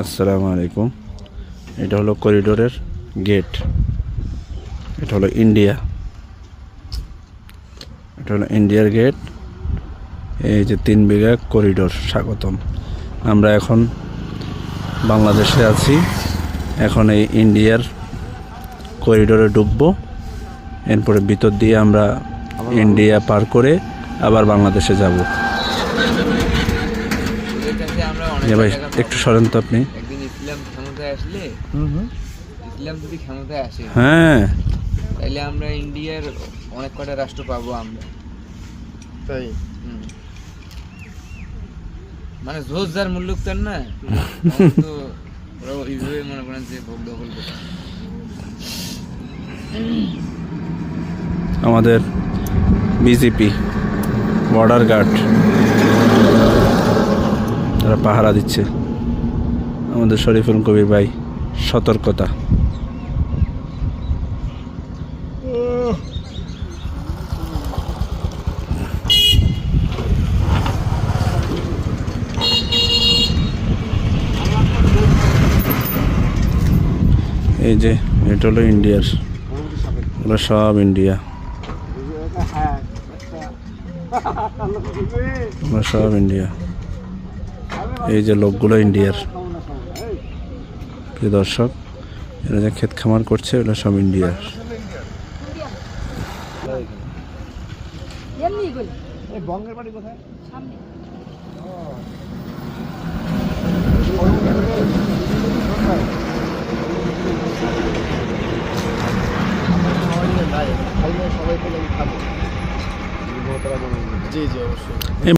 আসসালামু আলাইকুম। এটা হলো করিডোরের গেট। এটা হলো ইন্ডিয়া। এটা হলো ইন্ডিয়ার গেট। এই যে 3 বিঘা করিডোর। স্বাগতম। আমরা এখন বাংলাদেশে আছি। এখন এই ইন্ডিয়ার করিডোরে ঢুকবো। এরপরে ভিতর দিয়ে আমরা ইন্ডিয়া পার করে আবার বাংলাদেশে যাব। ভাই একটু সরেন তো আপনি। একদিন ইসলাম ক্ষমতায় আসলে ইসলাম যদি ক্ষমতায় আসে হ্যাঁ, তাহলে আমরা ইন্ডিয়ার অনেক কটা রাষ্ট্র পাবো আমরা। তাই মানে জোর যার মুল্লুক তার না তো ওরা এইভাবে মনে করেন যে ভোগ দখল করে। আমাদের বিজেপি বর্ডার গার্ড তারা পাহারা দিচ্ছে। আমাদের শরীফুল কবির ভাই সতর্কতা। এই যে এটা হলো ইন্ডিয়ার, এগুলো সব ইন্ডিয়া, এগুলো সব ইন্ডিয়া। এই যে লোকগুলো ইন্ডিয়ার। প্রিয় দর্শক, এরা যে ক্ষেত খামার করছে এগুলো সব ইন্ডিয়ার। বঙ্গের বাড়ি কোথায়? সবাই পেলে আমি খাবো। জি জি অবশ্যই।